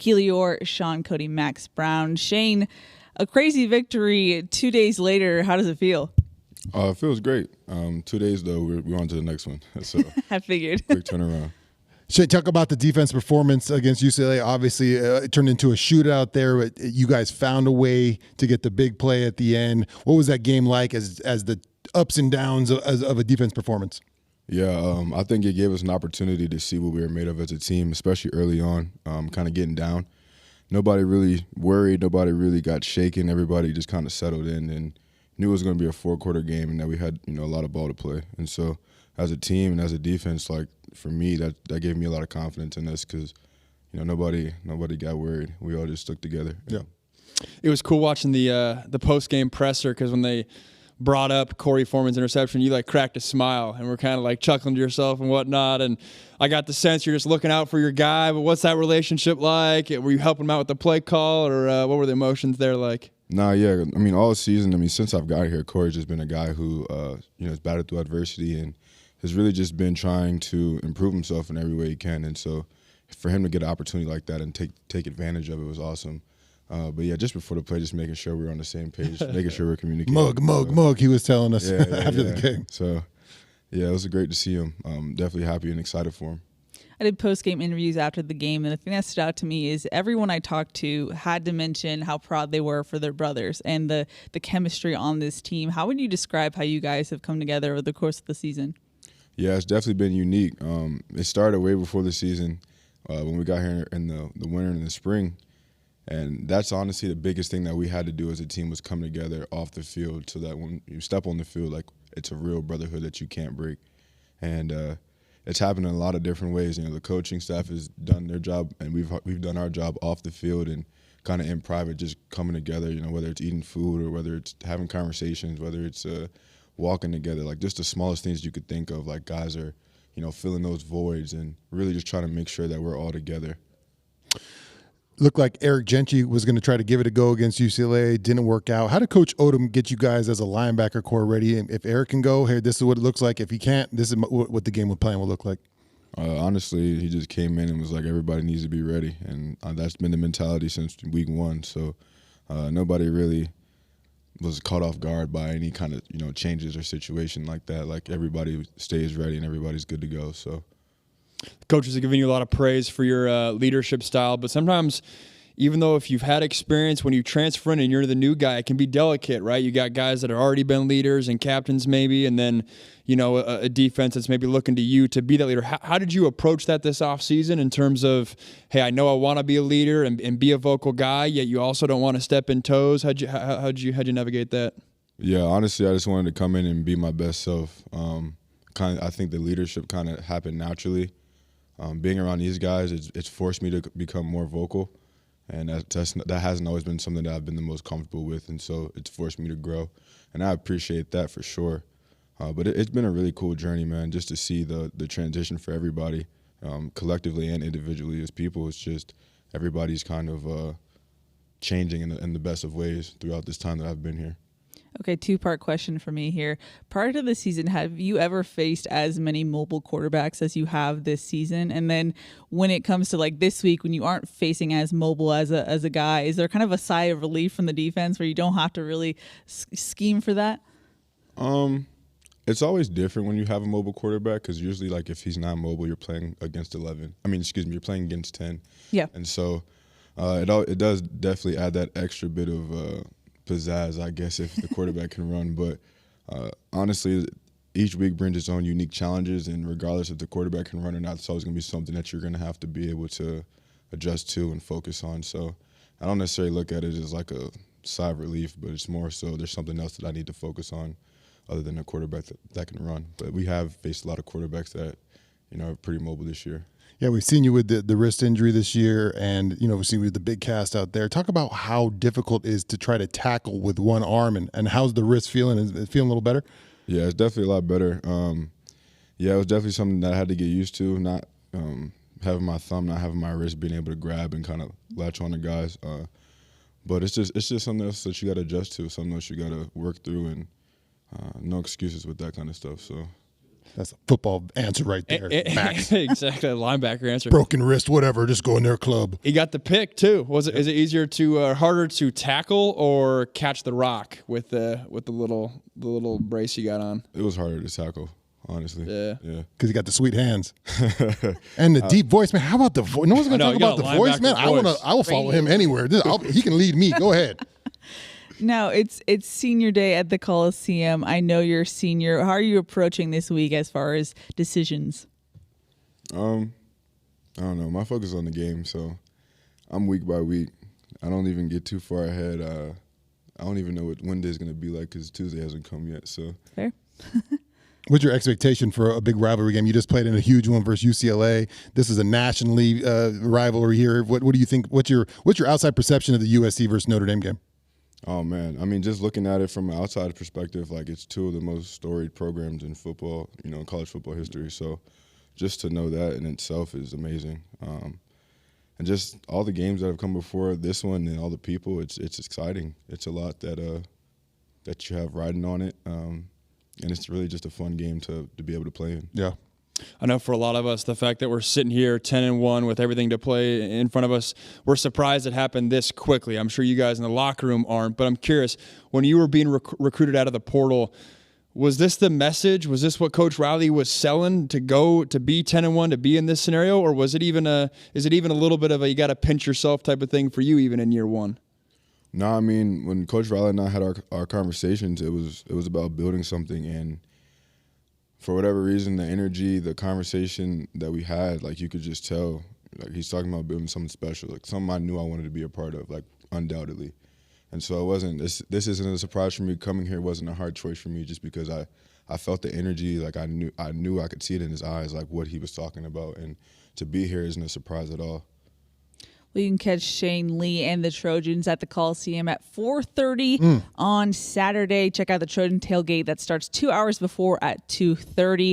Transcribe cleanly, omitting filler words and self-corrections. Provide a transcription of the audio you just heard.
Keelior, Sean, Cody, Max Brown. Shane, a crazy victory 2 days later. How does it feel? It feels great. 2 days, though, we're on to the next one. So I figured. Quick turnaround. Shane, talk about the defense performance against UCLA. Obviously, it turned into a shootout there. But you guys found a way to get the big play at the end. What was that game like as the ups and downs of a defense performance? Yeah, I think it gave us an opportunity to see what we were made of as a team, especially early on, kind of getting down. Nobody really worried. Nobody really got shaken. Everybody just kind of settled in and knew it was going to be a four-quarter game and that we had, a lot of ball to play. And so as a team and as a defense, like, for me, that gave me a lot of confidence in this because, nobody got worried. We all just stuck together. Yeah. It was cool watching the post-game presser because when they brought up Corey Foreman's interception, you cracked a smile and were kind of chuckling to yourself and whatnot. And I got the sense you're just looking out for your guy. But what's that relationship like? Were you helping him out with the play call, or what were the emotions there like? Nah, yeah. All season, since I've got here, Corey's just been a guy who, has battled through adversity and has really just been trying to improve himself in every way he can. And so for him to get an opportunity like that and take advantage of it was awesome. But yeah, just before the play, just making sure we're on the same page, making sure we're communicating. Mug, he was telling us after the game. So, yeah, it was great to see him. Definitely happy and excited for him. I did post-game interviews after the game, and the thing that stood out to me is everyone I talked to had to mention how proud they were for their brothers and the chemistry on this team. How would you describe how you guys have come together over the course of the season? Yeah, it's definitely been unique. It started way before the season when we got here in the winter and the spring. And that's honestly the biggest thing that we had to do as a team was come together off the field so that when you step on the field, it's a real brotherhood that you can't break. And it's happened in a lot of different ways. The coaching staff has done their job, and we've done our job off the field and kind of in private, just coming together, whether it's eating food or whether it's having conversations, whether it's walking together, just the smallest things you could think of, guys are, filling those voids and really just trying to make sure that we're all together. Looked like Eric Gentry was going to try to give it a go against UCLA. Didn't work out. How did Coach Odom get you guys as a linebacker core ready? And if Eric can go, hey, this is what it looks like. If he can't, this is what the game plan will look like. Honestly, he just came in and was like, everybody needs to be ready. And that's been the mentality since week one. So nobody really was caught off guard by any kind of, changes or situation like that. Everybody stays ready and everybody's good to go. So. Coaches are giving you a lot of praise for your leadership style, but sometimes, even though if you've had experience, when you transfer in and you're the new guy, it can be delicate, right? You got guys that have already been leaders and captains maybe, and then, a defense that's maybe looking to you to be that leader. How did you approach that this offseason in terms of, hey, I know I want to be a leader and be a vocal guy, yet you also don't want to step in toes? How'd you navigate that? Yeah, honestly, I just wanted to come in and be my best self. I think the leadership kind of happened naturally. Being around these guys, it's forced me to become more vocal, and that hasn't always been something that I've been the most comfortable with, and so it's forced me to grow, and I appreciate that for sure. But it's been a really cool journey, man, just to see the transition for everybody, collectively and individually as people. It's just everybody's kind of changing in the best of ways throughout this time that I've been here. Okay, two-part question for me here. Prior to the season, have you ever faced as many mobile quarterbacks as you have this season? And then when it comes to this week, when you aren't facing as mobile as a guy, is there kind of a sigh of relief from the defense where you don't have to really scheme for that? It's always different when you have a mobile quarterback because usually, if he's not mobile, you're playing against 11. You're playing against 10. Yeah. And so it does definitely add that extra bit of pizzazz, I guess, if the quarterback can run. But honestly, each week brings its own unique challenges, and regardless if the quarterback can run or not, it's always going to be something that you're going to have to be able to adjust to and focus on. So I don't necessarily look at it as a sigh of relief, but it's more so there's something else that I need to focus on other than a quarterback that can run. But we have faced a lot of quarterbacks that, are pretty mobile this year. Yeah, we've seen you with the wrist injury this year, and we've seen you with the big cast out there. Talk about how difficult it is to try to tackle with one arm, and how's the wrist feeling? Is it feeling a little better? Yeah, it's definitely a lot better. It was definitely something that I had to get used to, not having my thumb, not having my wrist, being able to grab and kind of latch on to guys. But it's just something else that you got to adjust to, something else you got to work through, and no excuses with that kind of stuff. So. That's a football answer right there, Max. Exactly, a linebacker answer. Broken wrist, whatever. Just go in their club. He got the pick too. Is it easier to harder to tackle or catch the rock with the little brace you got on? It was harder to tackle, honestly. Yeah. Because he got the sweet hands and the deep voice, man. How about the voice? No one's gonna talk about the voice, man. Voice. I will follow him anywhere. He can lead me. Go ahead. Now it's senior day at the Coliseum. I know you're a senior. How are you approaching this week as far as decisions? I don't know. My focus is on the game, so I'm week by week. I don't even get too far ahead. I don't even know what Wednesday is going to be like because Tuesday hasn't come yet. So Fair. What's your expectation for a big rivalry game? You just played in a huge one versus UCLA. This is a nationally rivalry here. What do you think? What's your outside perception of the USC versus Notre Dame game? Oh, man. I mean, just looking at it from an outside perspective, like it's two of the most storied programs in football, in college football history. So just to know that in itself is amazing. And just all the games that have come before this one and all the people, it's exciting. It's a lot that you have riding on it. And it's really just a fun game to be able to play in. Yeah. I know for a lot of us, the fact that we're sitting here 10-1 with everything to play in front of us, we're surprised it happened this quickly. I'm sure you guys in the locker room aren't, but I'm curious, when you were being recruited out of the portal, was this the message? Was this what Coach Riley was selling to go to be 10-1 to be in this scenario, or is it even a little bit of a you got to pinch yourself type of thing for you even in year one? No, I mean, when Coach Riley and I had our conversations, it was about building something, and for whatever reason, the energy, the conversation that we had, like you could just tell, like he's talking about building something special, like something I knew I wanted to be a part of, like undoubtedly. And so it wasn't, this isn't a surprise for me. Coming here wasn't a hard choice for me just because I felt the energy, like I knew I could see it in his eyes, like what he was talking about. And to be here isn't a surprise at all. Well, you can catch Shane Lee and the Trojans at the Coliseum at 4:30 on Saturday. Check out the Trojan tailgate that starts 2 hours before at 2:30.